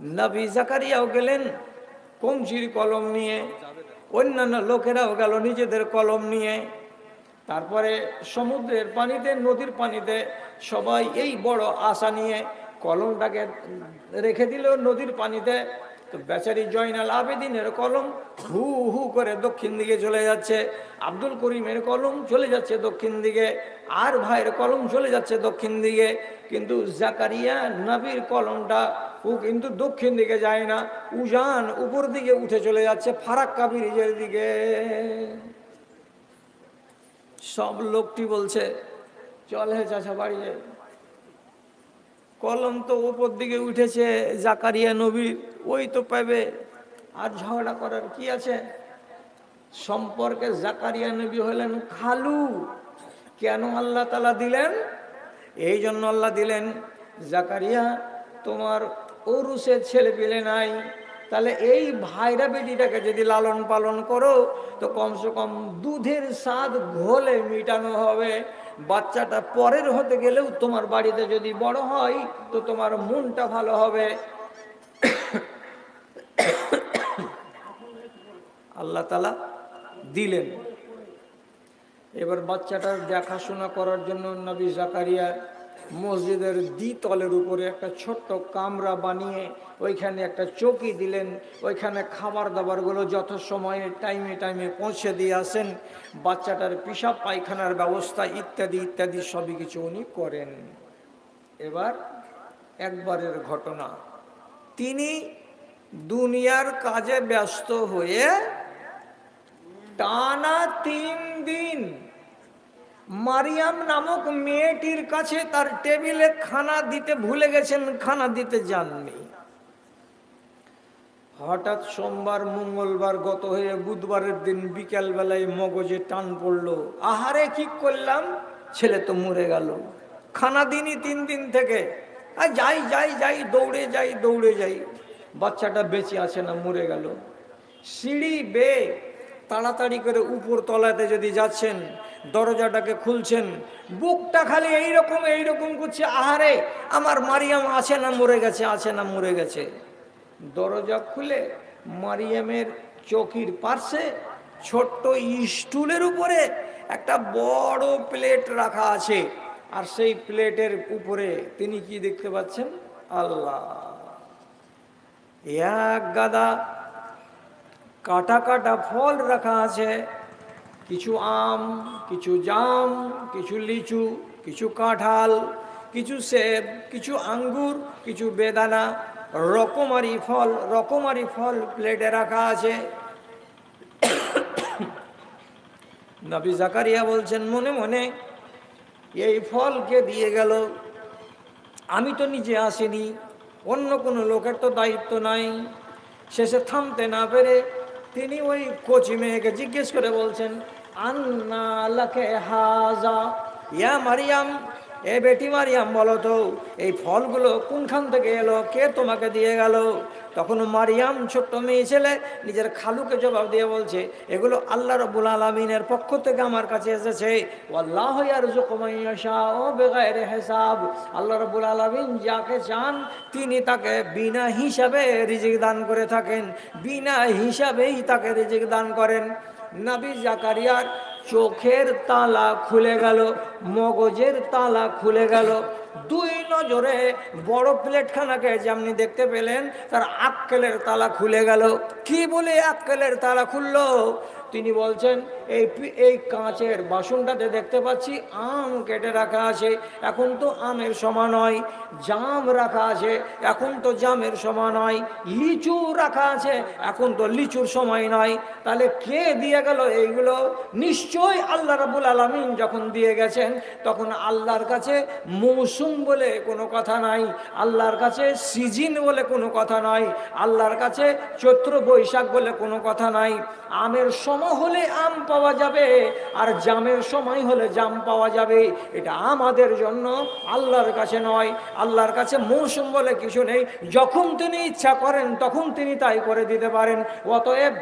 নবী জাকারিয়াও গেলেন কঞ্চির কলম নিয়ে, অন্যান্য লোকেরাও গেল নিজেদের কলম নিয়ে। তারপরে সমুদ্রের পানিতে, নদীর পানিতে সবাই এই বড় আশা নিয়ে কলমটাকে রেখে দিল নদীর পানিতে। তো বেচারি জয়নাল আবেদিনের কলম হু হু করে দক্ষিণ দিকে চলে যাচ্ছে, আব্দুল করিমের কলম চলে যাচ্ছে দক্ষিণ দিকে, আর ভাইয়ের কলম চলে যাচ্ছে দক্ষিণ দিকে। কিন্তু জাকারিয়া নবীর কলমটা ও কিন্তু দক্ষিণ দিকে যায় না, উজান উপর দিকে উঠে চলে যাচ্ছে ফারাক্কা ব্রিজের দিকে। সব লোকটি বলছে, চল হে চাচা বাড়ি যাই। কলম তো উপর দিকে উঠেছে জাকারিয়া নবীর, ওই তো পাবে, আর ঝগড়া করার কি আছে? সম্পর্কে জাকারিয়া নবী হলেন খালু। কেন আল্লাহ তাআলা দিলেন? এই জন্য আল্লাহ দিলেন, জাকারিয়া তোমার ওরুসের ছেলে পেলে নাই, তাহলে এই ভাইরা বেটিটাকে যদি লালন পালন করো তো কমসে কম দুধের স্বাদ ঘোলে মিটানো হবে। বাচ্চাটা পরের হতে গেলেও তোমার বাড়িতে যদি বড় হয় তো তোমার মনটা ভালো হবে। আল্লাহ তাআলা দিলেন। এবার বাচ্চাটার দেখাশোনা করার জন্য নবী জাকারিয়া মসজিদের দ্বিতলের উপরে একটা ছোট্ট কামরা বানিয়ে ওইখানে একটা চৌকি দিলেন। ওইখানে খাবার দাবারগুলো যত সময়ে টাইমে টাইমে পৌঁছে দিয়ে আসেন, বাচ্চাটার পেশাব পায়খানার ব্যবস্থা ইত্যাদি ইত্যাদি সবই কিছু উনি করেন। এবার একবারের ঘটনা, তিনি দুনিয়ার কাজে ব্যস্ত হয়ে টানা 3 দিন মারিয়াম নামক মেয়েটির কাছে তার টেবিলে খানা দিতে ভুলে গেছেন, খানা দিতে যাননি। হঠাৎ সোমবার মঙ্গলবার গত হয়ে বুধবারের দিন বিকেল বেলায় মগজে টান পড়লো, আহারে কি করলাম, ছেলে তো মরে গেল, খানা দিনই 3 দিন থেকে, আর যাই যাই যাই দৌড়ে যাই দৌড়ে যাই, বাচ্চাটা বেঁচে আছে না মরে গেল। সিঁড়ি বেয়ে তাড়াতাড়ি করে উপর তলাতে যদি যাচ্ছেন, দরজাটাকে খুলছেন, বুকটা খালি এইরকম এইরকম করছে, আহারে আমার মারিয়াম আছে না মরে গেছে, আছে না মরে গেছে। দরজা খুলে মারিয়ামের চৌকির পার্শ্বে ছোট্ট স্টুলের উপরে একটা বড় প্লেট রাখা আছে, আর সেই প্লেটের উপরে তিনি কি দেখতে পাচ্ছেন? আল্লাহ, এক গাদা কাটা কাটা ফল রাখা আছে, কিছু আম, কিছু জাম, কিছু লিচু, কিছু কাঁঠাল, কিছু সেব, কিছু আঙ্গুর, কিছু বেদানা, রকমারি ফল প্লেটে রাখা আছে। নবী জাকারিয়া বলছেন মনে মনে, এই ফল কে দিয়ে গেল? আমি তো নিজে আসিনি, অন্য কোনো লোকের তো দায়িত্ব নাই। শেষে থামতে না পেরে তিনি ওই কচি মেয়েকে জিজ্ঞেস করে বলছেন, আন্না লাকে হাজা ইয়া মারিয়াম, এ বেটি মারিয়াম বলো তো এই ফলগুলো কোনখান থেকে এলো, কে তোমাকে দিয়ে গেল? তখন মারিয়াম ছোট্ট মেয়ে ছেলে নিজের খালুকে জবাব দিয়ে বলছে, এগুলো আল্লাহ রাব্বুল আলামিনের পক্ষ থেকে আমার কাছে এসেছে। ওয়াল্লাহু ইয়ারযুকু মান ইয়াশাউ বিগাইরি হিসাব, আল্লাহ রাব্বুল আলামিন যাকে চান তিনি তাকে বিনা হিসাবে রিজিক দান করে থাকেন, বিনা হিসাবেই তাকে রিজিক দান করেন। নবী জাকারিয়ার চোখের তালা খুলে গেল, মগজের তালা খুলে গেল। 2 নজরে বড় প্লেটখানাকে যেমনি দেখতে পেলেন, তার আক্কেলের তালা খুলে গেল। কি বলে আক্কেলের তালা খুললো? তিনি বলছেন, এই কাঁচের বাসনটাতে দেখতে পাচ্ছি আম কেটে রাখা আছে, এখন তো আমের সময় নয়। জাম রাখা আছে, এখন তো জামের সময় নয়। লিচু রাখা আছে, এখন তো লিচুর সময় নয়। তাহলে কে দিয়ে গেল এইগুলো? নিশ্চয় আল্লাহ রাব্বুল আলামিন যখন দিয়ে গেছেন, তখন আল্লাহর কাছে মৌসুম বলে কোনো কথা নাই, আল্লাহর কাছে সিজন বলে কোনো কথা নয়, আল্লাহর কাছে চৈত্র বৈশাখ বলে কোনো কথা নাই। আমের সময় হলে আম পাওয়া যাবে, আর জামের সময় হলে জাম পাওয়া যাবে। এটা আমাদের জন্য, আল্লাহর কাছে নয়। আল্লাহর কাছে মৌসুম বলে কিছু নেই, যখন তিনি ইচ্ছা করেন তখন তিনি তাই করে দিতে পারেন। অতএব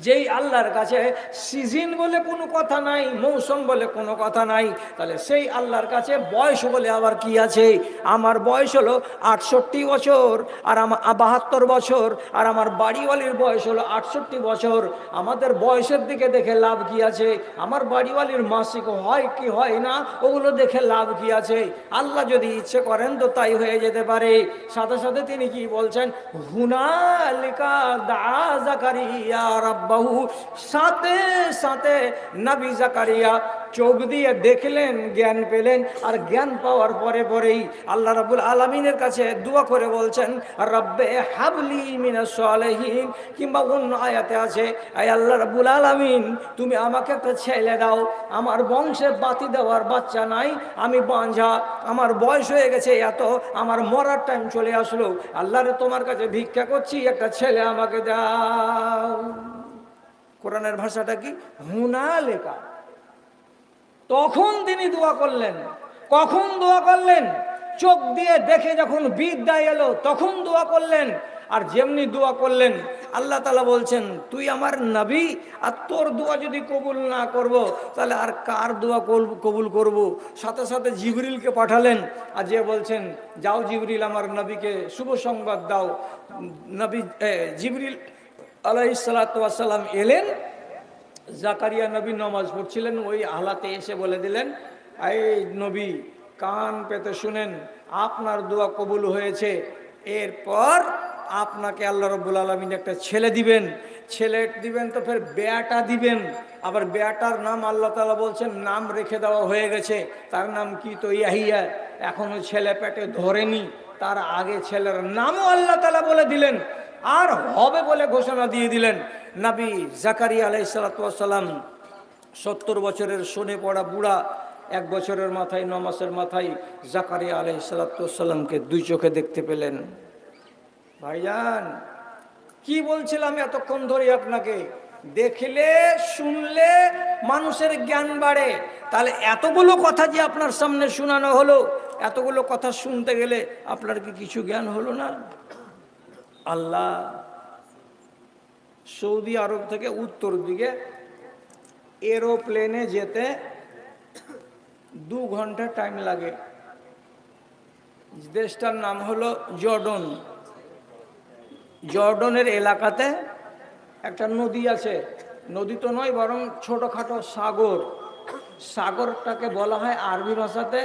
যেই আল্লাহর কাছে সিজন বলে কোনো কথা নাই, মৌসুম বলে কোনো কথা নাই, তাহলে সেই আল্লাহর কাছে বয়স বলে আবার কি আছে? আমার বয়স হলো 68 বছর, আর আমার 72 বছর, আর আমার বাড়িওয়ালির বয়স হলো 68 বছর। আমাদের বয়সের দিকে দেখে লাভ কি আছে? আমার বাড়িওয়ালির মাসিক হয় কি হয় না ওগুলো দেখে লাভ কি আছে? আল্লাহ যদি ইচ্ছে করেন তো তাই হয়ে যেতে পারে। সাথে সাথে তিনি কি বলছেন? হুনালিকা দা জাকারিয়া রাব্বাহু, সাথে সাথে নবী জাকারিয়া চোখ দিয়ে দেখলেন, জ্ঞান পেলেন, আর জ্ঞান পাওয়ার পরে পরেই আল্লাহ রাব্বুল আলামিনের কাছে দোয়া করে বলছেন, রব্বে হাবলি মিনাস সালিহিন। কিংবা অন্য আয়াতে আছে, আয় আল্লাহ রাব্বুল আলামিন, তুমি আমাকে একটা ছেলে দাও, আমার বংশে বাতি দেওয়ার বাচ্চা নাই, আমি বাঁঝা, আমার বয়স হয়ে গেছে এত, আমার মরার টাইম চলে আসলো, আল্লাহরে তোমার কাছে ভিক্ষা করছি, একটা ছেলে আমাকে দাও। কোরআনের ভাষাটা কি? হুনালিকা। তখন তিনি দোয়া করলেন। কখন দোয়া করলেন? চোখ দিয়ে দেখে যখন বিদ্যা এলো তখন দোয়া করলেন। আর যেমনি দোয়া করলেন, আল্লাহ তাআলা বলছেন, তুই আমার নবী, আর তোর দোয়া যদি কবুল না করব তাহলে আর কার দোয়া কবুল করব? সাথে সাথে জিবরিলকে পাঠালেন, আর যে বলছেন, যাও জিবরিল আমার নবীকে শুভ সংবাদ দাও। নবী জিবরিল আলাইহিস সালাতু ওয়াস সালাম এলেন। জাকারিয়া নবী নামাজ পড়ছিলেন, ওই হালাতে এসে বলে দিলেন, এই নবী কান পেতে শুনেন, আপনার দোয়া কবুল হয়েছে, এরপর আপনাকে আল্লাহ রাব্বুল আলামিন একটা ছেলে দিবেন। ছেলে দিবেন তো ফের বেয়াটা দিবেন, আবার বেয়াটার নাম আল্লাহ তাআলা বলছেন নাম রেখে দেওয়া হয়ে গেছে, তার নাম কি? তো ইয়াহিয়া। এখনো ছেলে পেটে ধরেনি, তার আগে ছেলের নামও আল্লাহ তাআলা বলে দিলেন, আর হবে বলে ঘোষণা দিয়ে দিলেন। নবী জাকারিয়া আলাইহিস সালাতু ওয়াস সালাম 70 বছরের শোনে পড়া বুড়া, 1 বছরের মাথায়, 9 মাসের মাথায় জাকারিয়া আলাইহিস সালাতু ওয়াস সালামকে দুই চোখে দেখতে পেলেন। ভাইজান, কি বলছিলাম এতক্ষণ ধরে আপনাকে? দেখলে শুনলে মানুষের জ্ঞান বাড়ে। তাহলে এতগুলো কথা যে আপনার সামনে শোনানো হলো, এতগুলো কথা শুনতে গেলে আপনার কি কিছু জ্ঞান হলো না? আল্লাহ সৌদি আরব থেকে উত্তর দিকে এরোপ্লেনে যেতে 2 ঘন্টা টাইম লাগে। দেশটার নাম হলো জর্ডন। জর্ডনের এলাকাতে একটা নদী আছে, নদী তো নয় বরং ছোটোখাটো সাগর। সাগরটাকে বলা হয় আরবি ভাষাতে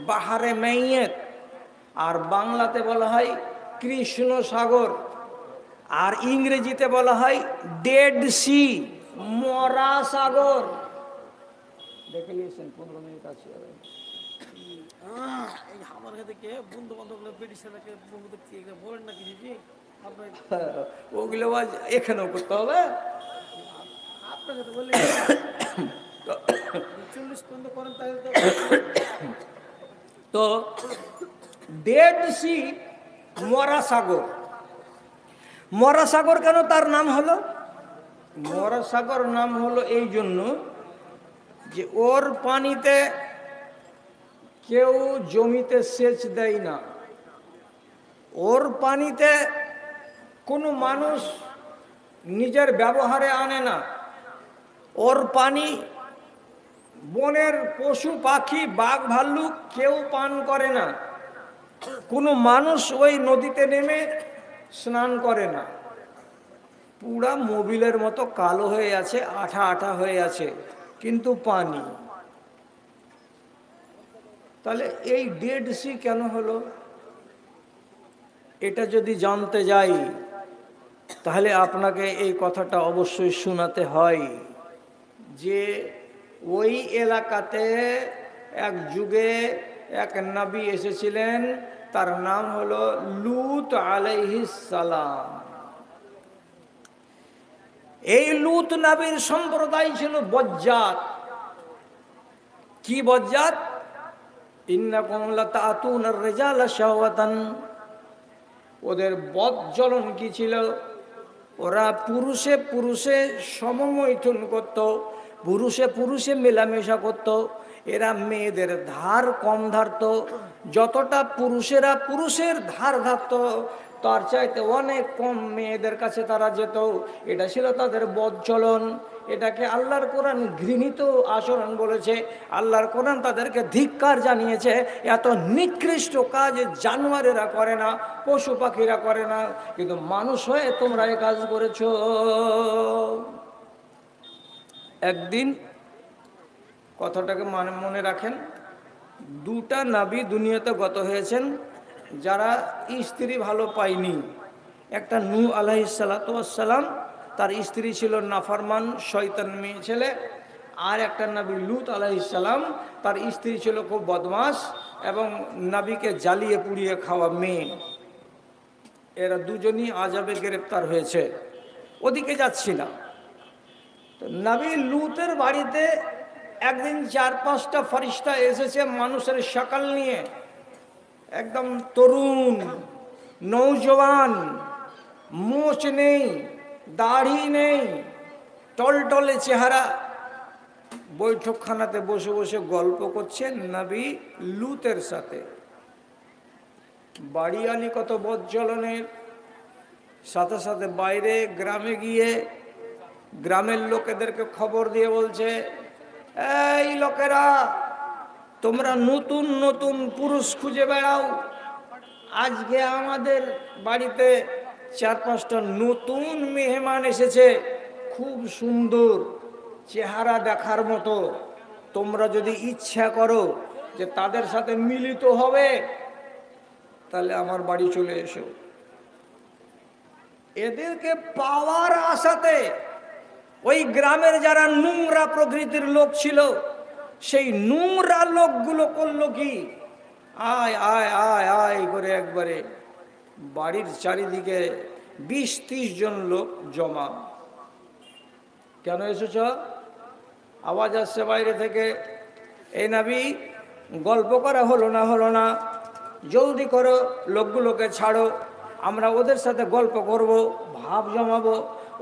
বাহারে মেইয়েত, আর বাংলাতে বলা হয় কৃষ্ণ সাগর, আর ইংরেজিতে বলা হয় ডেড সি, মরা সাগর। দেখে নিয়েছেন 15 মিনিট আছে। আমার কাছে কে বন্ধু বান্ধব ব্রিটিশ বলেন না কিছু জি আপনার ওগুলো এখানেও করতে হবে। আপনার কাছে বললে 40 পর্যন্ত করেন তাহলে তো ডেড সি, মরা সাগর। মরা সাগর কেন তার নাম হলো? মরা সাগর নাম হলো এই জন্য যে ওর পানিতে কেউ জমিতে সেচ দেয় না, ওর পানিতে কোনো মানুষ নিজের ব্যবহারে আনে না, ওর পানি বনের পশু পাখি বাঘ ভাল্লুক কেউ পান করে না, কোনো মানুষ ওই নদীতে নেমে স্নান করে না। পুরা মোবিলের মতো কালো হয়ে আছে, আঠা আঠা হয়ে আছে, কিন্তু পানি। তাহলে এই ডেড সি কেন হলো? এটা যদি জানতে যাই তাহলে আপনাকে এই কথাটা অবশ্যই শোনাতে হয় যে ওই এলাকাতে এক যুগে এক নবী এসেছিলেন, তার নাম হলো লূত আলাইহিস সালাম। এই লূত নবীর সম্প্রদায় ছিল বজ্জাত। কি বজ্জাত? ইন্নাকুম লাতাতুনার রিজালা শাহওয়াতান। ওদের বজ্জলন কি ছিল? ওরা পুরুষে পুরুষে সমমৈথুন করত, পুরুষে পুরুষে মেলামেশা করত। এরা মেয়েদের ধার কম ধারত, যতটা পুরুষেরা পুরুষের ধার ধারত তার চাইতে অনেক কম মেয়েদের কাছে তারা যেত। এটা ছিল তাদের বদচলন। এটাকে আল্লাহর কোরআন ঘৃণিত আচরণ বলেছে। আল্লাহর কোরআন তাদেরকে ধিক্কার জানিয়েছে। এত নিকৃষ্ট কাজ জানোয়ারেরা করে না, পশু পাখিরা করে না, কিন্তু মানুষ হয়ে তোমরা এ কাজ করেছো। একদিন কথাটাকে মনে রাখেন, দুটা নবী দুনিয়াতে গত হয়েছেন যারা স্ত্রী ভালো পায়নি। একটা নূহ আলাইহিস সালাম, তার স্ত্রী ছিল নাফরমান শয়তান মেয়ে ছেলে। আর একটা নবী লূত আলাইহিস সালাম, তার স্ত্রী ছিল খুব বদমাশ এবং নবীকে জ্বালিয়ে পুড়িয়ে খাওয়া মেয়ে। এরা দুজনই আযাবে গ্রেপ্তার হয়েছে। ওদিকে যাচ্ছি না। তো নবী লূতের বাড়িতে একদিন 4-5টা ফেরেশতা এসেছে মানুষের শাকল নিয়ে, একদম তরুণ, নৌজওয়ান, মোচ নেই, দাড়ি নেই, টলটলে চেহারা। বৈঠকখানাতে বসে বসে গল্প করছেন নবী লূতের সাথে। বাড়িয়ালি কত বদচলনের। সাথে সাথে বাইরে গ্রামে গিয়ে গ্রামের লোকেদেরকে খবর দিয়ে বলছে, এই লোকেরা, তোমরা নতুন নতুন পুরুষ খুঁজে বেড়াও। আজকে আমাদের বাড়িতে 4-5টা নতুন মেহমান এসেছে, খুব সুন্দর চেহারা দেখার মতো। তোমরা যদি ইচ্ছা করো যে তাদের সাথে মিলিত হবে, তাহলে আমার বাড়ি চলে এসো। এদেরকে পাওয়ার আশাতে ওই গ্রামের যারা নোংরা প্রকৃতির লোক ছিল, সেই নোংরা লোকগুলো করলো কি, আয় আয় আয় আয় করে একবারে বাড়ির চারিদিকে 20-30 জন লোক জমা। কেন এসেছ? আওয়াজ আসছে বাইরে থেকে, এই নবী, গল্প করা হলো না, জলদি করো, লোকগুলোকে ছাড়ো, আমরা ওদের সাথে গল্প করব, ভাব জমাবো,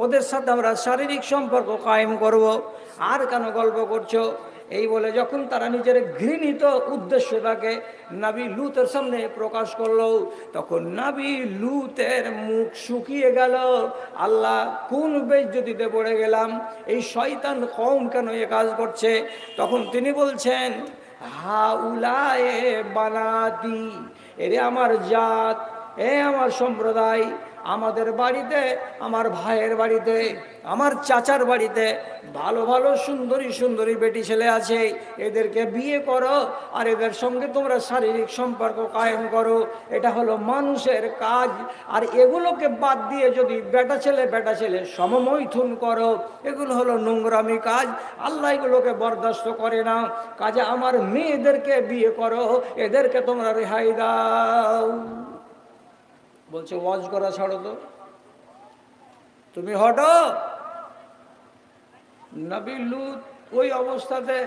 ওদের সাথে আমরা শারীরিক সম্পর্ক কায়েম করব। আর কেন গল্প করছো? এই বলে যখন তারা নিজের ঘৃণিত উদ্দেশ্যটাকে নবী লূতের সামনে প্রকাশ করলো, তখন নবী লূতের মুখ শুকিয়ে গেল। আল্লাহ, কোন বেইজ্জতিতে পড়ে গেলাম, এই শয়তান কওম কেন এ কাজ করছে? তখন তিনি বলছেন, হাউলায়ে বানাতি, এরে আমার জাত, এ আমার সম্প্রদায়, আমাদের বাড়িতে, আমার ভাইয়ের বাড়িতে, আমার চাচার বাড়িতে ভালো ভালো সুন্দরী সুন্দরী বেটি ছেলে আছে, এদেরকে বিয়ে করো আর এদের সঙ্গে তোমরা শারীরিক সম্পর্ক কায়েম করো। এটা হলো মানুষের কাজ। আর এগুলোকে বাদ দিয়ে যদি বেটা ছেলে সমমৈথুন করো, এগুলো হলো নোংরামি কাজ। আল্লাহ এগুলোকে বরদাস্ত করে না। কাজে আমার মেয়েদেরকে বিয়ে করো, এদেরকে তোমরা রেহাই দাও। বলছে, ওয়াজ করা ছাড়ো তো, তুমি হটো। নবী লূত ওই অবস্থাতে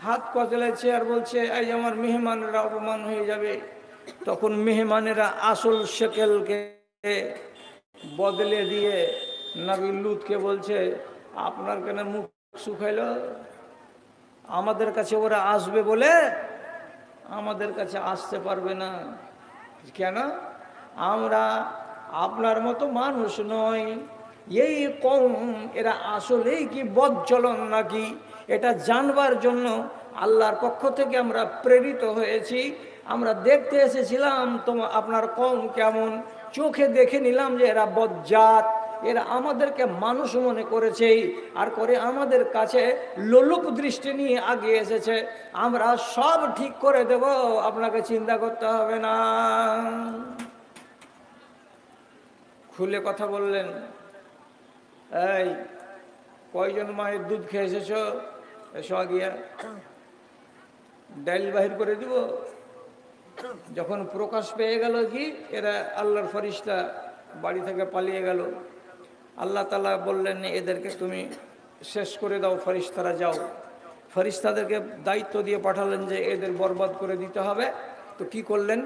হাত কচলেছে আর বলছে, এই আমার মেহমানেরা অপমান হয়ে যাবে। তখন মেহমানেরা আসল শেকেলকে বদলে দিয়ে নবী লূতকে বলছে, আপনার কেন মুখ শুকাইল? আমাদের কাছে ওরা আসবে বলে আমাদের কাছে আসতে পারবে না। কেন? আমরা আপনার মতো মানুষ নই। এই কওম, এরা আসলেই কি বদচলন নাকি, এটা জানবার জন্য আল্লাহর পক্ষ থেকে আমরা প্রেরিত হয়েছি। আমরা দেখতে এসেছিলাম আপনার কওম কেমন, চোখে দেখে নিলাম যে এরা বজ্জাত, এরা আমাদেরকে মানুষ মনে করেছে আর করে আমাদের কাছে লোলুপ দৃষ্টি নিয়ে আগিয়ে এসেছে। আমরা সব ঠিক করে দেব, আপনাকে চিন্তা করতে হবে না। খুলে কথা বললেন, এই কয়জন মায়ের দুধ খেয়ে এসেছ, এসো গিয়া ডাইল বাহির করে দিব। যখন প্রকাশ পেয়ে গেল কি এরা আল্লাহর ফেরেশতা বাড়ি থেকে পালিয়ে গেল, আল্লাহ তাআলা বললেন, এদেরকে তুমি শেষ করে দাও, ফেরেশতারা যাও। ফেরেশতাদেরকে দায়িত্ব দিয়ে পাঠালেন যে এদের বরবাদ করে দিতে হবে। তো কি করলেন?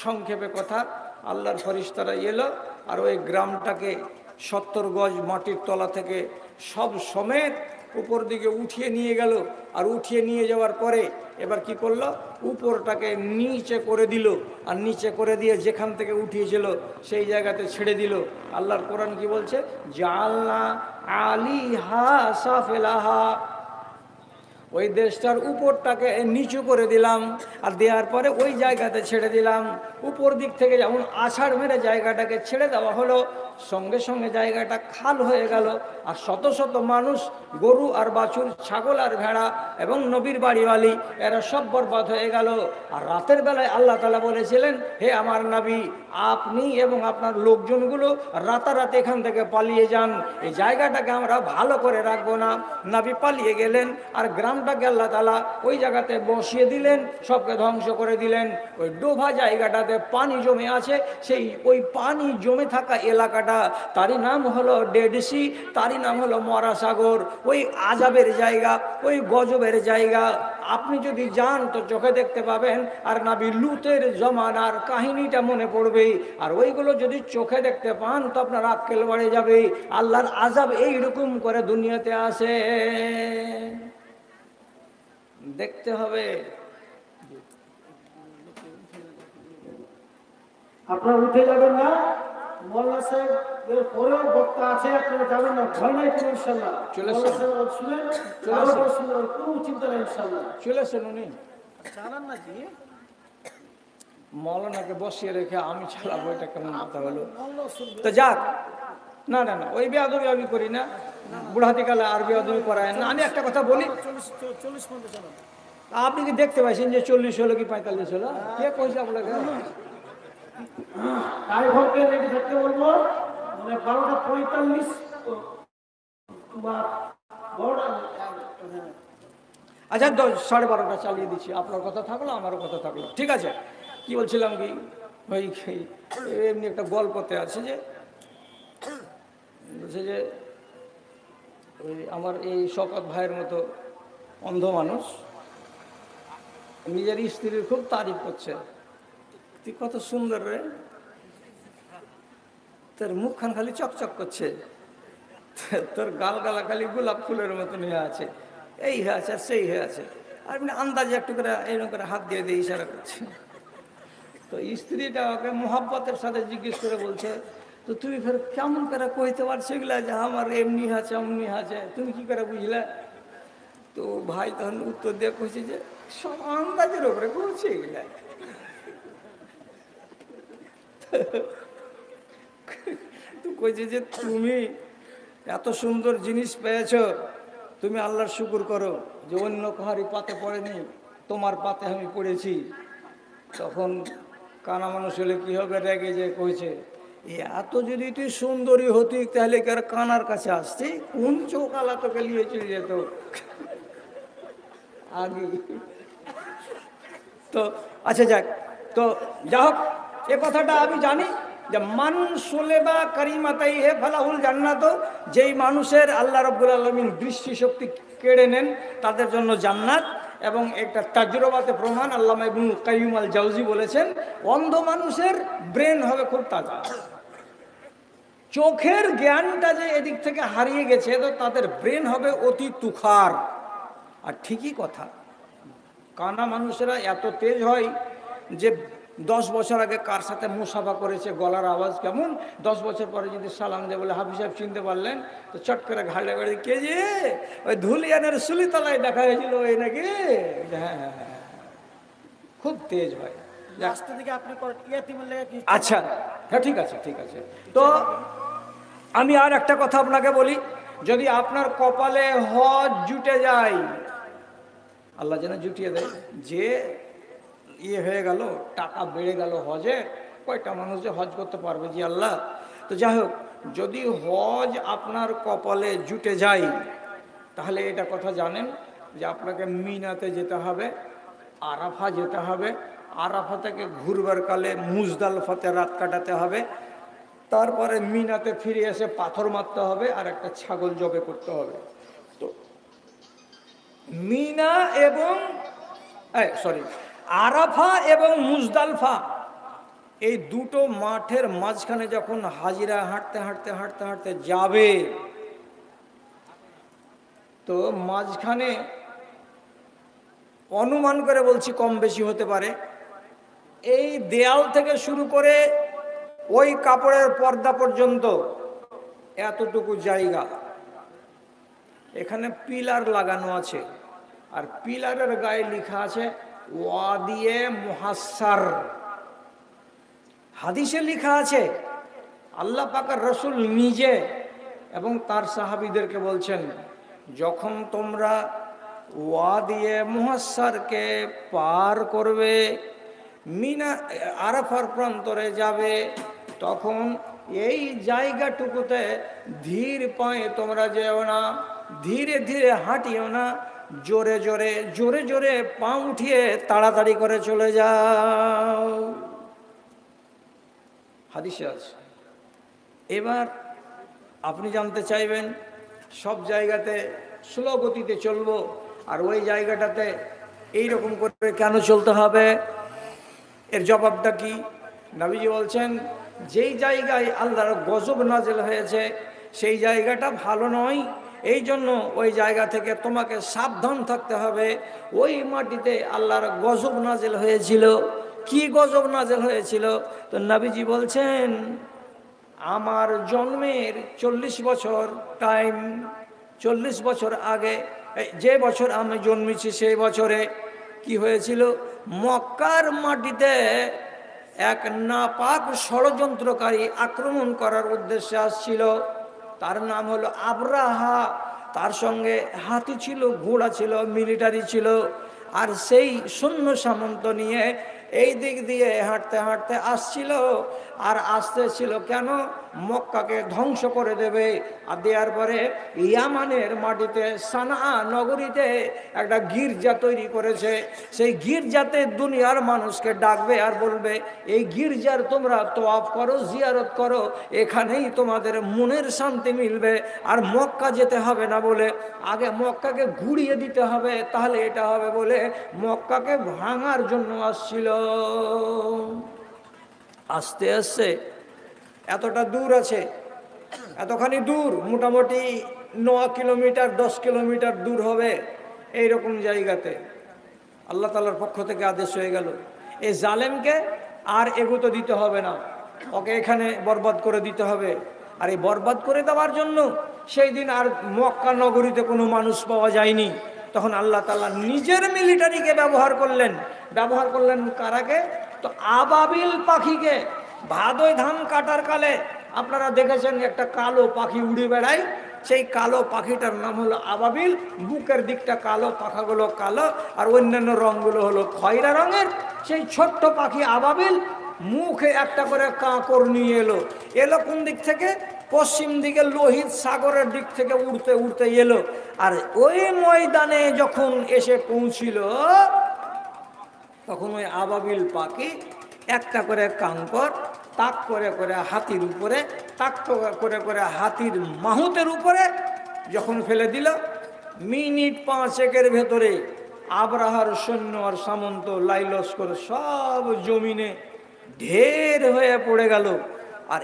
সংক্ষেপে কথা, আল্লাহর ফেরেশতারা এলো আর ওই গ্রামটাকে 70 গজ মাটির তলা থেকে সব সমেত উপর দিকে উঠিয়ে নিয়ে গেল। আর উঠিয়ে নিয়ে যাওয়ার পরে এবার কি করলো, উপরটাকে নিচে করে দিল, আর নিচে করে দিয়ে যেখান থেকে উঠিয়েছিল সেই জায়গাতে ছেড়ে দিল। আল্লাহর কোরআন কি বলছে, জাআলনা আলিহা সাফিলাহা, ওই দেশটার উপরটাকে নিচু করে দিলাম, আর দেওয়ার পরে ওই জায়গাতে ছেড়ে দিলাম। উপর দিক থেকে যেমন আছাড় মেরে জায়গাটাকে ছেড়ে দেওয়া হলো, সঙ্গে সঙ্গে জায়গাটা খাল হয়ে গেল। আর শত শত মানুষ, গরু আর বাছুর, ছাগল আর ভেড়া এবং নবীর বাড়িওয়ালি, এরা সব বরবাদ হয়ে গেল। আর রাতের বেলায় আল্লাহ তাআলা বলেছিলেন, হে আমার নবী, আপনি এবং আপনার লোকজনগুলো রাতারাতি এখান থেকে পালিয়ে যান, এই জায়গাটাকে আমরা ভালো করে রাখবো না। নবী পালিয়ে গেলেন, আর গ্রামটাকে আল্লাহ তাআলা ওই জায়গাতে বসিয়ে দিলেন, সবকে ধ্বংস করে দিলেন। ওই ডোভা জায়গাটাতে পানি জমে আছে, সেই ওই পানি জমে থাকা এলাকাটা, তারই নাম হলো ডেড সি, তারই নাম হলো মরা সাগর। ওই আজাবের জায়গা, ওই গজবের জায়গা, আপনি যদি যান তো চোখে দেখতে পাবেন। আর নবী লুতের জমানার কাহিনীটা মনে পড়বে, আর ওইগুলো যদি চোখে দেখতে পান তো আপনার আক্কেল বাড়ে যাবে। আল্লাহর আজাব এইরকম করে দুনিয়াতে আসে, দেখতে হবে। আপনারা উঠে যাবেন না, মোল্লা সাহেব এর পরেও বক্তা আছে, আপনারা যাবেন না, ভয় নাই কোনো, ইনশাল্লাহ। চলে মোল্লা আসুন। সাহেব শুনেন, চলে আসুন। শুনেন, কোনো চিন্তা নেই, ইনশাল্লাহ। চলে আসেন উনি। চালান না জি, মৌলানাকে বসিয়ে রেখে আমি চালাবো, এটা কেমন কথা হলো? মোল্লা শুনবে। তো যাক, না না না, ওই বেয়াদবি আমি করি না, বুড়াতিকালে আর বেয়াদবি করায় না। আমি একটা কথা বলি, 40 পর্যন্ত চালান। আপনি কি দেখতে পাইছেন যে 40 হলো কি 45 হলো? কে কইছে আপনাকে? ড্রাইভারকে রেডি থাকতে বলবো, মানে 12:45 বা 12টা। আচ্ছা 12:30 চালিয়ে দিচ্ছি, আপনার কথা থাকলো, আমারও কথা থাকলো, ঠিক আছে। কি বলছিলাম কি, ওই এমনি একটা গল্পতে আছে যে, বলছে যে ওই আমার এই শওকত ভাইয়ের মতো অন্ধ মানুষ নিজের স্ত্রীর খুব তারিফ করছে, তুই কত সুন্দর রে, তোর মুখখান খালি চকচক করছে, তোর গালগালা খালি গোলাপ ফুলের মতন হয়ে আছে, এই হয়ে আছে আর সেই হয়ে আছে। আর মানে আন্দাজে একটু করে এরকম করে হাত দিয়ে দিয়ে ইশারা করছে। তো স্ত্রীটা ওকে মোহাব্বতের সাথে জিজ্ঞেস করে বলছে, তো তুমি ফের কেমন করে কইতে পারছো এগুলা যে আমার এমনি আছে অমনি আছে, তুমি কি করে বুঝলে? তো ভাই তখন উত্তর দিয়ে কইছে যে সব আন্দাজের ওপরে করছে এগুলা। তো কইছে যে তুমি এত সুন্দর জিনিস পেয়েছো, তুমি আল্লাহর শুকুর করো যে অন্য কাহারি পাতে পড়েনি, তোমার পাতে আমি পড়েছি। তখন কানা মানুষ হলে কি হবে, রেগে যে কইছে, এত যদি তুই সুন্দরী হতি তাহলে কি আর কানার কাছে আসছি, কোন চৌকালা তোকে নিয়ে চলে যেত আগে। তো আচ্ছা যাক, তো যা হোক, এ কথাটা আমি জানি যে মান সুলেবা কারিমাতাই হে ফালাহুল জান্নাত, যেই মানুষের আল্লাহ রাব্বুল আলামিন দৃষ্টিশক্তি কেড়ে নেন তাদের জন্য জান্নাত। এবং একটা তাজরবাতে প্রমাণ, আল্লামা ইবনুল কাইয়্যিম আল জাওজি বলেছেন, অন্ধ মানুষের ব্রেন হবে খুব তাজা, চোখের জ্ঞানটা যে এদিক থেকে হারিয়ে গেছে, তো তাদের ব্রেন হবে অতি তুখার। আর ঠিকই কথা, কানা মানুষেরা এত তেজ হয় যে 10 বছর আগে কার সাথে মুসাফা করেছে, গলার আওয়াজ কেমন, 10 বছর পরে যদি সালাম দেয় বলে হাফিজ সাহেব চিনতে পারলেন, তো চট করে ঘাড়ে ঘাড়ে কে যে ওই ধুলিয়ানের সুলিতলায় দেখা হয়েছিল ওই নাকি, হ্যাঁ হ্যাঁ হ্যাঁ, খুব তেজ হয়। রাস্তা থেকে আপনি ইয়াতিমের লেগে কি? আচ্ছা হ্যাঁ, ঠিক আছে ঠিক আছে। তো আমি আর একটা কথা আপনাকে বলি, যদি আপনার কপালে হজ জুটে যায়, আল্লাহ যেন জুটিয়ে দেয়, যে ইয়ে হয়ে গেল, টাকা বেড়ে গেল হজে, কয়টা মানুষ যে হজ করতে পারবে জি আল্লাহ। তো যাই হোক, যদি হজ আপনার কপালে জুটে যায়, তাহলে এটা কথা জানেন যে আপনাকে মিনাতে যেতে হবে, আরাফা যেতে হবে, আরাফা থেকে ঘুরবার কালে মুজদালফাতে রাত কাটাতে হবে, তারপরে মিনাতে ফিরে এসে পাথর মারতে হবে আর একটা ছাগল জবে করতে হবে। তো মিনা এবং আরাফা এবং মুজদালফা, এই দুটো মাঠের মাঝখানে যখন হাজিরা হাঁটতে হাঁটতে হাঁটতে হাঁটতে যাবে, তো মাঝখানে অনুমান করে বলছি কম বেশি হতে পারে, এই দেয়াল থেকে শুরু করে ওই কাপড়ের পর্দা পর্যন্ত এতটুকু জায়গা, এখানে পিলার লাগানো আছে, আর পিলারের গায়ে লেখা আছে ওয়াদিয়ে মুহাসসার। হাদিসে লেখা আছে, আল্লাহ পাকের রসুল নিজে এবং তার সাহাবীদেরকে বলছেন, যখন তোমরা ওয়াদিয়ে মুহাসসারকে পার করবে, মিনা আরাফার প্রান্তরে যাবে, তখন এই জায়গাটুকুতে ধীর পায়ে তোমরা যেও না, ধীরে ধীরে হাঁটিও না, জোরে জোরে জোরে জোরে পা উঠিয়ে তাড়াতাড়ি করে চলে যাও। হাদিসে আছে। এবার আপনি জানতে চাইবেন সব জায়গাতে স্লো গতিতে চলবো, আর ওই জায়গাটাতে এইরকম করে কেন চলতে হবে? এর জবাবটা কি? নবীজি বলছেন, যেই জায়গায় আল্লাহর গজব নাজিল হয়েছে সেই জায়গাটা ভালো নয়, এই জন্য ওই জায়গা থেকে তোমাকে সাবধান থাকতে হবে। ওই মাটিতে আল্লাহর গজব নাজিল হয়েছিল। কি গজব নাজিল হয়েছিল? তো নবীজি বলছেন, আমার জন্মের 40 বছর টাইম, 40 বছর আগে, যে বছর আমি জন্মেছি সেই বছরে কি হয়েছিল? মক্কার মাটিতে এক নাপাক ষড়যন্ত্রকারী আক্রমণ করার উদ্দেশ্যে আসছিল। তার নাম হলো আবরাহা। তার সঙ্গে হাতি ছিল, ঘোড়া ছিল, মিলিটারি ছিল, আর সেই সৈন্য সামন্ত নিয়ে এই দিক দিয়ে হাঁটতে হাঁটতে আসছিল। আর আসতেছিল কেন? মক্কাকে ধ্বংস করে দেবে। আর দেওয়ার পরে ইয়ামানের মাটিতে সানা নগরীতে একটা গির্জা তৈরি করেছে। সেই গির্জাতে দুনিয়ার মানুষকে ডাকবে আর বলবে, এই গির্জার তোমরা তোয়াফ করো, জিয়ারত করো, এখানেই তোমাদের মনের শান্তি মিলবে, আর মক্কা যেতে হবে না বলে আগে মক্কাকে ঘুরিয়ে দিতে হবে, তাহলে এটা হবে বলে মক্কাকে ভাঙার জন্য আসছিল। আস্তে আস্তে এতটা দূর আছে, এতখানি দূর, মোটামুটি 9 কিলোমিটার 10 কিলোমিটার দূর হবে। এইরকম জায়গাতে আল্লাহ তাআলার পক্ষ থেকে আদেশ হয়ে গেল, এই জালেমকে আর এগুতে দিতে হবে না, ওকে এখানে বরবাদ করে দিতে হবে। আর এই বরবাদ করে দেওয়ার জন্য সেই দিন আর মক্কা নগরীতে কোনো মানুষ পাওয়া যায়নি। তখন আল্লাহ তাআলা নিজের মিলিটারিকে ব্যবহার করলেন কারাকে? তো আবাবিল পাখিকে। ভাদই ধান কাটার কালে আপনারা দেখেছেন একটা কালো পাখি উড়ে বেড়ায়, সেই কালো পাখিটার নাম হলো আবাবিল। বুকের দিকটা কালো, পাখাগুলো কালো, আর অন্যান্য রঙগুলো হলো খয়রা রঙের। সেই ছোট্ট পাখি আবাবিল মুখে একটা করে কাঁকর নিয়ে এলো কোন দিক থেকে? পশ্চিম দিকে লোহিত সাগরের দিক থেকে উড়তে উড়তে এলো। আর ওই ময়দানে যখন এসে পৌঁছিল, তখন ওই আবাবিল পাখি একটা করে কাঁকর তাক করে করে হাতির উপরে, তাক করে করে হাতির মাহুতের উপরে যখন ফেলে দিল, মিনিট 5 ভেতরে আবরাহার সৈন্য আর সামন্ত লাইলস্কর সব জমিনে ঢের হয়ে পড়ে গেল। আর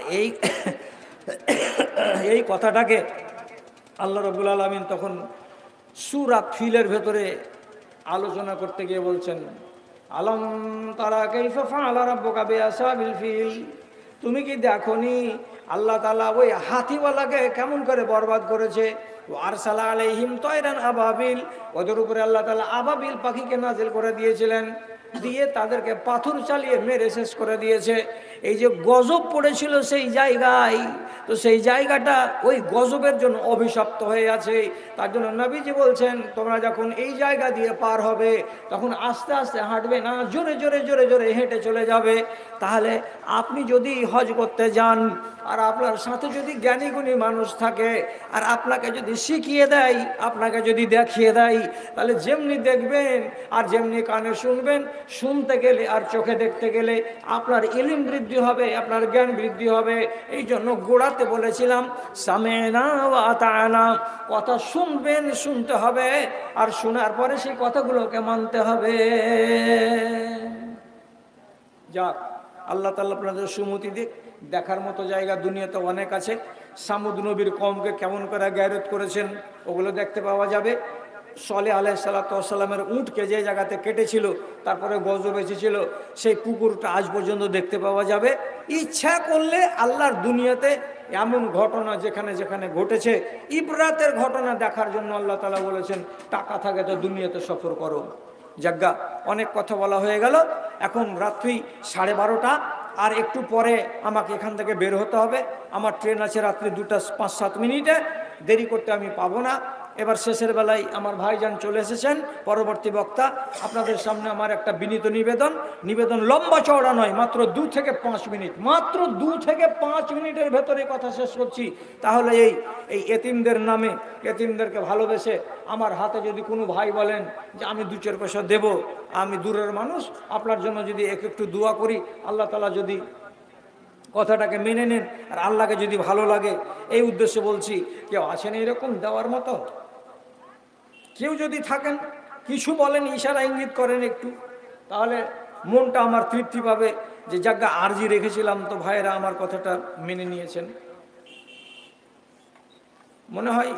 এই কথাটাকে আল্লাহ রাব্বুল আলামিন তখন সূরা ফিলের ভেতরে আলোচনা করতে গিয়ে বলছেন, আলম তারা কাইফা ফাআলা রাব্বুকা বিআসহাবিল ফিল, তুমি কি দেখোনি আল্লাহ তাআলা ওই হাতিওয়ালাকে কেমন করে বরবাদ করেছে? আরসালা আলাইহিম তায়রান আবাবিল, ওদের উপরে আল্লাহ তাআলা আবাবিল পাখিকে নাজিল করে দিয়েছিলেন, দিয়ে তাদেরকে পাথর চালিয়ে মেরে শেষ করে দিয়েছে। এই যে গজব পড়েছিল সেই জায়গায়, তো সেই জায়গাটা ওই গজবের জন্য অভিশপ্ত হয়ে আছে। তার জন্য নবীজি বলছেন, তোমরা যখন এই জায়গা দিয়ে পার হবে তখন আস্তে আস্তে হাঁটবে না, জোরে জোরে জোরে জোরে হেঁটে চলে যাবে। তাহলে আপনি যদি হজ করতে যান আর আপনার সাথে যদি জ্ঞানী গুণী মানুষ থাকে আর আপনাকে যদি শিখিয়ে দেয়, আপনাকে যদি দেখিয়ে দেয়, তাহলে যেমনি দেখবেন আর যেমনি কানে শুনবেন, শুনতে গেলে আর চোখে দেখতে গেলে আপনার ইলম বৃদ্ধি হবে, আপনার জ্ঞান বৃদ্ধি হবে। এই জন্য গোড়াতে বলেছিলাম সামেনা ওয়া আতানা, কথা শুনবেন, শুনতে হবে, আর শোনার পরে সেই কথাগুলোকে মানতে হবে। যাক, আল্লাহ তাআলা আপনাদের সুমতি দিক। দেখার মতো জায়গা দুনিয়াতে অনেক আছে। সামুদ নবীর কওমকে কেমন করে গায়রত করেছেন ওগুলো দেখতে পাওয়া যাবে। সলে আলাইহিসসালামের উটকে যে জায়গাতে কেটেছিল, তারপরে গজব এসেছিল, সেই পুকুরটা আজ পর্যন্ত দেখতে পাওয়া যাবে। ইচ্ছা করলে আল্লাহর দুনিয়াতে এমন ঘটনা যেখানে যেখানে ঘটেছে, ইবরাতের ঘটনা দেখার জন্য আল্লাহ তাআলা বলেছেন টাকা থাকে তো দুনিয়াতে সফর করো। যাজ্ঞা অনেক কথা বলা হয়ে গেল। এখন রাত্রি 12:30, আর একটু পরে আমাকে এখান থেকে বের হতে হবে। আমার ট্রেন আছে রাত্রি 2টা 5-7 মিনিটে, দেরি করতে আমি পাবো না। এবার শেষের বেলায় আমার ভাইজান চলে এসেছেন, পরবর্তী বক্তা। আপনাদের সামনে আমার একটা বিনীত নিবেদন লম্বা চওড়া নয়, মাত্র 2 থেকে 5 মিনিট, মাত্র 2 থেকে 5 মিনিটের ভেতরে কথা শেষ করছি। তাহলে এই এতিমদের নামে, এতিমদেরকে ভালোবেসে আমার হাতে যদি কোনো ভাই বলেন যে আমি 2-4 পয়সা দেব, আমি দূরের মানুষ, আপনার জন্য যদি একটু দোয়া করি, আল্লাহ তাআলা যদি কথাটাকে মেনে নেন আর আল্লাহকে যদি ভালো লাগে, এই উদ্দেশ্যে বলছি। কেউ আছেন এরকম দেওয়ার মতো? কেউ যদি থাকেন, কিছু বলেন, ইশারা ইঙ্গিত করেন একটু, তাহলে মনটা আমার তৃপ্তি পাবে যে যাজ্ঞা আরজি রেখেছিলাম তো ভাইয়েরা আমার কথাটা মেনে নিয়েছেন। মনে হয়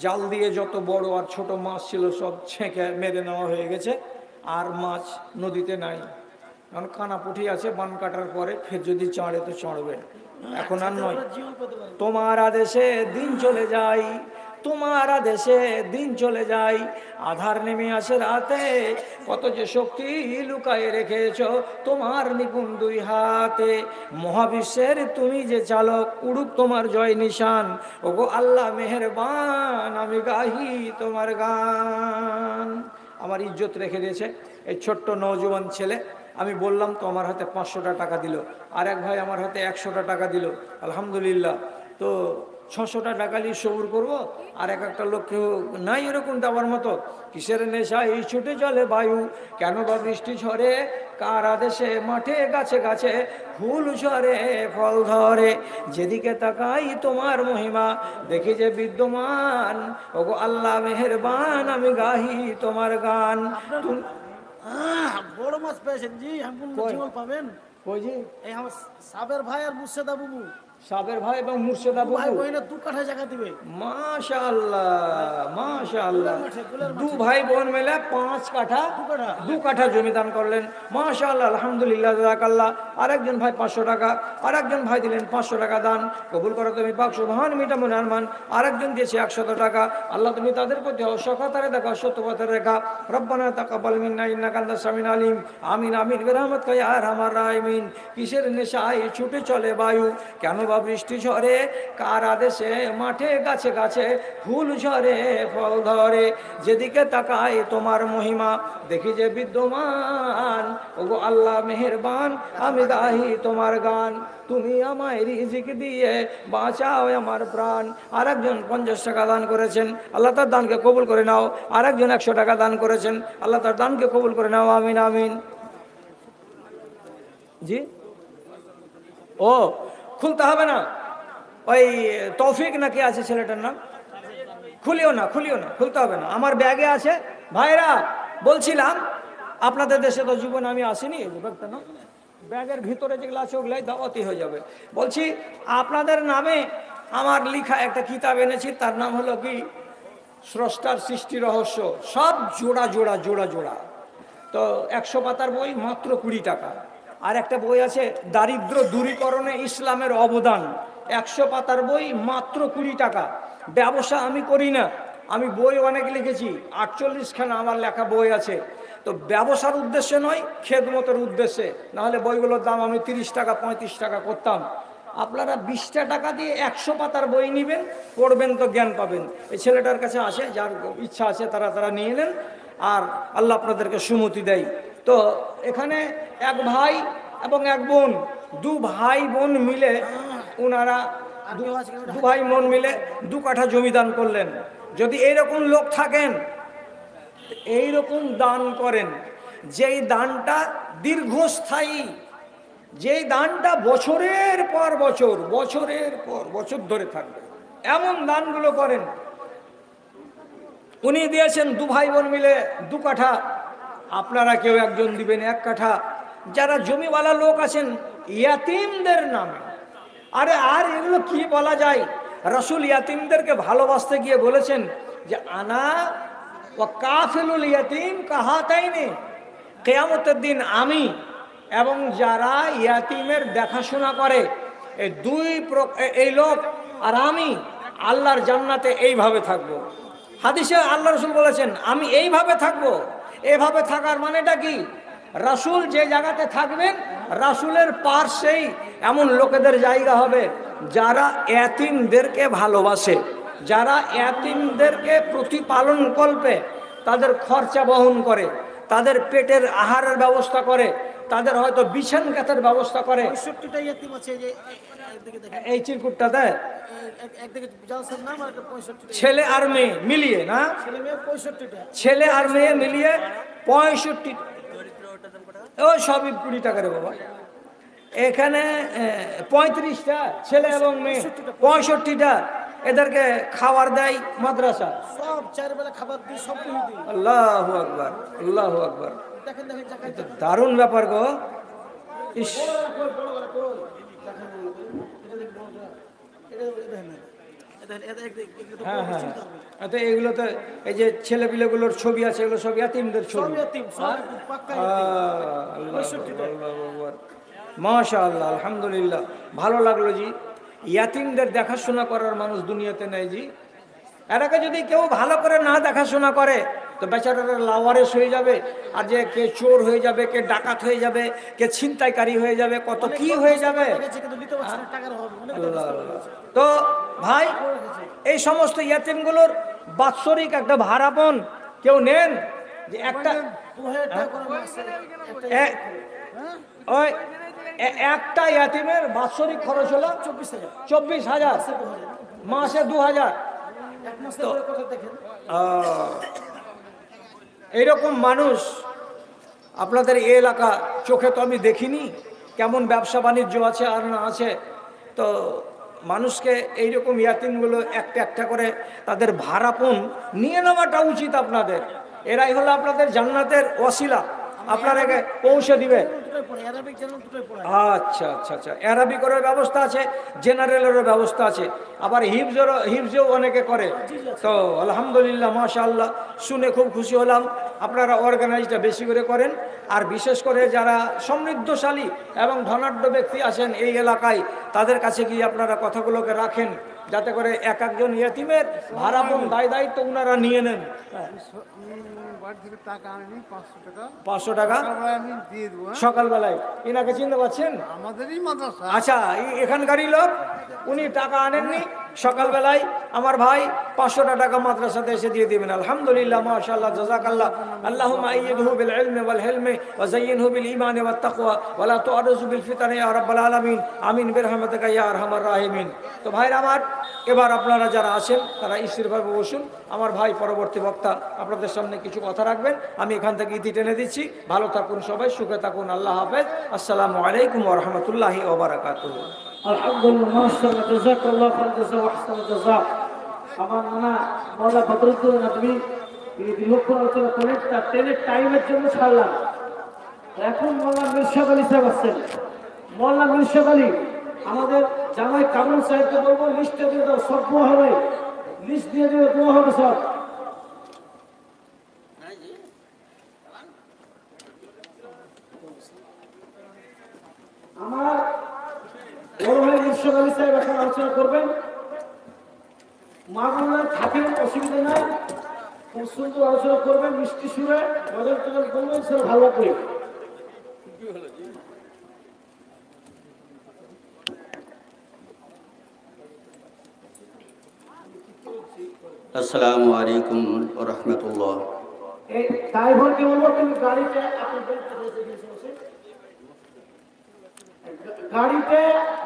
জাল দিয়ে যত বড় আর ছোট মাছ ছিল সব ছেঁকে মেরে নেওয়া হয়ে গেছে, আর মাছ নদীতে নাই। কারণ কানাপুঁটি আছে, বান কাটার পরে ফের যদি চাঁড়ে তো চাঁড়বে, এখন আর নয়। তোমার আদেশে দিন চলে যায়, তোমার আদেশে দিন চলে যায়, আধার নেমে আসে রাতে, কত যে শক্তি লুকায়ে রেখেছ তোমার নিপুণ 2 হাতে। মহাবিশ্বের তুমি যে চালক, উড়ুক তোমার জয় নিশান, ওগো আল্লাহ মেহেরবান, আমি গাহি তোমার গান। আমার ইজ্জত রেখে দিয়েছে এই ছোট্ট নওজোয়ান ছেলে। আমি বললাম তো আমার হাতে 500টা টাকা দিল, আর এক ভাই আমার হাতে 100টা টাকা দিল, আলহামদুলিল্লাহ। তো 600টা টাকা নিয়ে সবুর করবো, আর একটা লোক কেউ নাই এরকম দেওয়ার মতো। কিসের নেশা এই ছুটে চলে বায়ু, কেন বা বৃষ্টি ঝরে, কার আদেশে মাঠে গাছে গাছে ফুল ঝরে ফল ধরে, যেদিকে তাকাই তোমার মহিমা দেখি যে বিদ্যমান, ওগো আল্লাহ মেহেরবান, আমি গাহি তোমার গান। বড় মাছ পেয়েছেন জি, জীবন পাবেন। ওই যে এই আমার সাবের ভাই আর মুর্শেদা বাবু, সাবের ভাই এবং মুর্শেদা ভাই বাবু, বোনের 2 কাঠা জায়গা দিবে। মাশাআল্লাহ মাশাআল্লাহ, 2 ভাই বোন মিলে 5 কাঠা 2 কাঠা জমি দান করলেন, মাশাআল্লাহ, আলহামদুলিল্লাহ, জাযাকাল্লাহ। আরেকজন ভাই 500 টাকা, আরেকজন ভাই দিলেন 500 টাকা দান, কবুল করো তুমি পাক সুবহান মিটা মনে আরমান। আরেকজন দিয়েছে 100 টাকা, আল্লাহ তুমি তাদের প্রতি অসৎকারে দেখা, সত্যপথের রেখা। রব্বানা তাকাব্বাল মিন্না ইন্নাকা আনতাস সামিউল আলিম, আমিন আমিন বিরহমাতিকা ইয়া আরহামার রাহিমিন। কিসের নেশায় ছুটে চলে বায়ু, কেন বা বৃষ্টি ঝরে, কার আদেশে মাঠে গাছে গাছে ফুল ঝরে ফল ধরে, যেদিকে তাকাই তোমার মহিমা দেখি যে বিদ্যমান, ওগো আল্লাহ মেহেরবান, আমি গাহি তোমার গান। তুমি আমায় রিজিক দিয়ে বাঁচাও আমার প্রাণ। আরেকজন 50 টাকা দান করেছেন, আল্লাহ তার দানকে কবুল করে নাও। আরেকজন 100 টাকা দান করেছেন, আল্লাহ তার দানকে কবুল করে নাও, আমিন আমিন। জি, ও খুলতে হবে না, ওই তৌফিক নাকি আছে ছেলেটার নাম, খুলিও না খুলতে হবে না, আমার ব্যাগে আছে। ভাইরা বলছিলাম আপনাদের দেশে তো জীবন আমি আসিনি, না ব্যাগের ভিতরে যেগুলো আছে ওগুলাই দাওয়াতি হয়ে যাবে। বলছি আপনাদের নামে আমার লেখা একটা কিতাব এনেছি, তার নাম হলো কি স্রষ্টার সৃষ্টি রহস্য, সব জোড়া জোড়া জোড়া জোড়া। তো 100 পাতার বই মাত্র 20 টাকা। আর একটা বই আছে দারিদ্র দূরীকরণে ইসলামের অবদান, 100 পাতার বই মাত্র 20 টাকা। ব্যবসা আমি করি না, আমি বই অনেক লিখেছি, 48খানা আমার লেখা বই আছে। তো ব্যবসার উদ্দেশ্যে নয়, খেদমতের উদ্দেশ্যে, নাহলে বইগুলোর দাম আমি 30 টাকা 35 টাকা করতাম। আপনারা 20টা টাকা দিয়ে 100 পাতার বই নেবেন, পড়বেন তো জ্ঞান পাবেন। এই ছেলেটার কাছে আসে, যার ইচ্ছা আছে তারা নিয়ে নেন, আর আল্লাহ আপনাদেরকে সুমতি দেয়। তো এখানে এক ভাই এবং এক বোন, 2 ভাই বোন মিলে, ওনারা 2 ভাই বোন মিলে 2 কাঠা জমি দান করলেন। যদি এইরকম লোক থাকেন, এইরকম দান করেন, যেই দানটা দীর্ঘস্থায়ী, যেই দানটা বছরের পর বছর ধরে থাকবে, এমন দানগুলো করেন। উনি দিয়েছেন 2 ভাই বোন মিলে 2 কাঠা, আপনারা কেউ একজন দিবেন 1 কাঠা, যারা জমিওয়ালা লোক আছেন ইয়াতিমদের নামে। আরে আর এগুলো কি বলা যায়? রাসূল ইয়াতিমদেরকে ভালোবাসতে গিয়ে বলেছেন যে আনা ওয়া কাফিলুল ইয়াতিম কাহাতাইনি, কিয়ামতের দিন আমি এবং যারা ইয়াতিমের দেখাশোনা করে এই লোক আর আমি আল্লাহর জান্নাতে এইভাবে থাকবো। হাদিসে আল্লাহ রাসূল বলেছেন আমি এইভাবে থাকবো। এইভাবে থাকার মানেটা কি? রাসূল যে জায়গাতে থাকবেন রাসূলের পাশেই এমন লোকেদের জায়গা হবে যারা এতিমদেরকে ভালোবাসে, যারা এতিমদেরকে প্রতিপালন কল্পে তাদের খরচা বহন করে, তাদের পেটের আহারের ব্যবস্থা করে, তাদের হয়তো বিছান কাঁথার ব্যবস্থা করে। 65টা ইতিম আছে যে একদিকে দেখেন, এই চিরকুটটাতে একদিকে জালসার নাম আর 65টা ছেলে আর মেয়ে মিলিয়ে না, ছেলে মেয়ে 65টা। ছেলে আর মেয়ে মিলিয়ে 65, ও সবই 20 টাকা রে বাবা। এখানে 35টা ছেলে এবং মেয়ে, 65টা এদেরকে খাবার দেয় মাদ্রাসা। সব 4 বেলা খাবার দিয়ে সব দিয়ে দিই। আল্লাহু আকবার, আল্লাহু আকবার, দেখেন দেখেন জাকাত দারুণ ব্যাপার গো। ইস, হ্যাঁ হ্যাঁ হ্যাঁ, তো এগুলো তো এই যে ছেলেপিলেগুলোর ছবি আছে, এগুলো সব ইয়াতিমদের ছবি। মাশাআল্লাহ, আলহামদুলিল্লাহ, ভালো লাগলো জি। ইয়াতিমদের দেখাশোনা করার মানুষ দুনিয়াতে নেই জি। এটাকে যদি কেউ ভালো করে না দেখাশোনা করে তো বেচারারা লাওয়ারেস হয়ে যাবে, আর যে কে চোর হয়ে যাবে, কে ডাকাত হয়ে যাবে, কে ছিনতাইকারী হয়ে যাবে, কত কি হয়ে যাবে। তো ভাই এই সমস্ত ইয়াতিমগুলোর বাৎসরিক একটা ভাড়াপন কেউ নেন যে একটা ওই একটা ইয়াতিমের বাৎসরিক খরচ হলো 24,000, মাসে 2,000। এইরকম মানুষ আপনাদের এই এলাকা চোখে তো আমি দেখিনি, কেমন ব্যবসা বাণিজ্য আছে আর না আছে। তো মানুষকে এইরকম ইয়াতিমগুলো একটা একটা করে তাদের ভাড়াপন নিয়ে নেওয়াটা উচিত আপনাদের। এরাই হলো আপনাদের জান্নাতের ওয়াসিলা, আপনারাকে পৌঁছে দিবে। আচ্ছা আচ্ছা আচ্ছা, অ্যারাবিকেরও ব্যবস্থা আছে, জেনারেলেরও ব্যবস্থা আছে, আবার হিফজেও অনেকে করে। তো আলহামদুলিল্লাহ, মাশাআল্লাহ, শুনে খুব খুশি হলাম। আপনারা অর্গানাইজটা বেশি করে করেন, আর বিশেষ করে যারা সমৃদ্ধশালী এবং ধনাঢ্য ব্যক্তি আছেন এই এলাকায় তাদের কাছে গিয়ে আপনারা কথাগুলোকে রাখেন, যাতে করে এক একজন ইয়েতিমের ভাড়াপন দায়িত্ব ওনারা নিয়ে নেন। টাকা আনি 500 টাকা, 500 টাকা আমি দিয়ে দেবো। সকালবেলায় এনাকে চিনতে পারছেন? আমাদেরই মাদ্রাসা। আচ্ছা, এখানকারই লোক, উনি টাকা আনেননি, সকালবেলায় আমার ভাই 500 টাকা মাদ্রাসাতে এসে দিয়ে দিবেন। আলহামদুলিল্লাহ, মাশাআল্লাহ, জাযাকাল্লাহ। আল্লাহুম্মা আইয়িদহু বিল ইলমি ওয়াল হিলমি ওয়া যায়্যিনহু বিল ঈমানি ওয়াত তাকওয়া ওয়া লা তু'রিজু বিল ফিতানি ইয়া রাব্বাল আলামিন। আমিন বিরহমাতিকা ইয়া আরহামার রাহিমিন। তো ভাইরা আমার, এবার আপনারা যারা আছেন তারা স্থিরভাবে বসুন। আমার ভাই পরবর্তী বক্তা আপনাদের সামনে কিছু কথা রাখবেন। আমি এখান থেকে ইতি টেনে দিচ্ছি। ভালো থাকুন সবাই, সুখে থাকুন। আল্লাহ হাফেজ। আসসালামু আলাইকুম ওয়া রাহমাতুল্লাহি ওয়া বারাকাতুহু। আলহামদুলিল্লাহ, মাশাআল্লাহ, জাযাকাল্লাহু খাইরান জাযা ওয়া আহসানা জাযা। আমার নানা মাওলানা বদরুদ্দোল নদভী এই দীর্ঘক্ষণ আলোচনা করেন, তার ট্রেনের টাইমের জন্য ছাড়লাম। এখন মাওলানা মিরশাদ আলী সাহেব আসছেন। মাওলানা মিরশাদ আলী আমাদের জামাই কামরুল সাহেবকে বলবো লিস্টে দিয়ে দাও, সব দোয়া হবে, লিস্ট দিয়ে দিও, দোয়া হবে সব। আমার বড় ভাই মিরশাদ আলী সাহেব এখন আলোচনা করবেন। মাগুলা থাকেন, অসুবিধা নাই, খুব সুন্দর আলোচনা করবেন, মিষ্টি সুরে গজল টজল করবেন, সেটা ভালো করে। আসসালামু আলাইকুম ওয়া রাহমাতুল্লাহ। এই ড্রাইভারকে বলবো তুমি গাড়িতে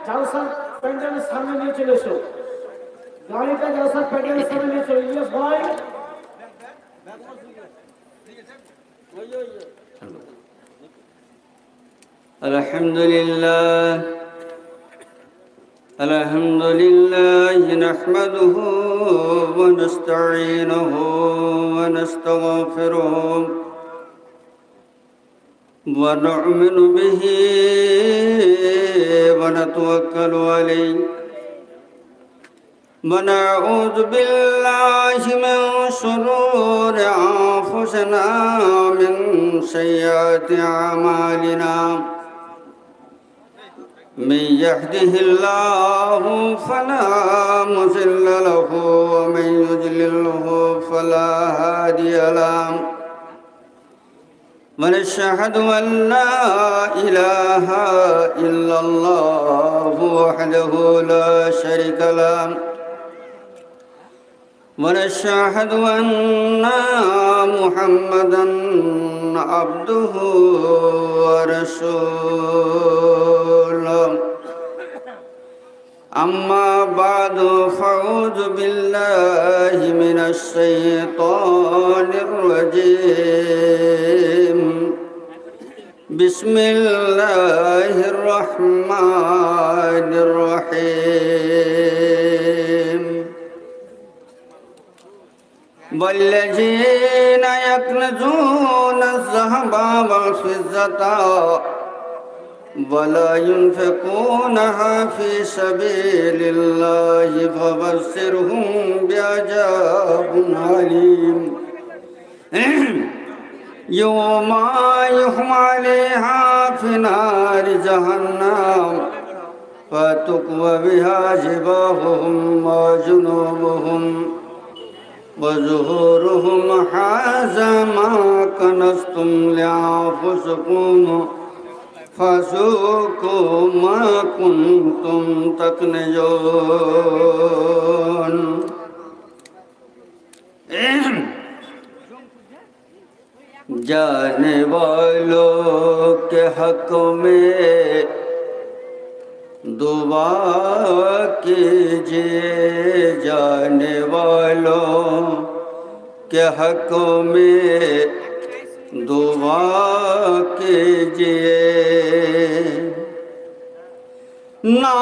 জালসার প্যান্ডেলের সামনে নিয়ে চলে এসো। গাড়িটা জালসার প্যান্ডেলের সামনে নিয়ে চলে ইলিয়াস ভাই। আলহামদুলিল্লাহ আলহামদুলিল্লাহ নাহমাদুহু ওয়া নাস্তাঈনুহু ওয়া নাস্তাগফিরুহু ونؤمن به ونتوكل عليه ونعوذ بالله من شرور أنفسنا من سيئات أعمالنا من يهده الله فلا مضل له ومن يضلله فلا هادي له ونشهد أن لا إله إلا الله وحده لا شريك له ونشهد أن محمدا عبده ورسوله أما بعد فأعوذ بالله من الشيطان الرجيم بسم الله الرحمن الرحيم والذين يكنزون الذهب والفضة ولا ينفقونها في سبيل الله فبشرهم بعذاب أليم يوم يحمى عليها في نار جهنم فتكوى بها جباههم وجنوبهم وظهورهم هذا ما كنزتم لأنفسكم فذوقوا ما كنتم تكنزون जाने वालों के हक में दुआ कीजिए जाने वालों के हक में दुआ कीजिए ना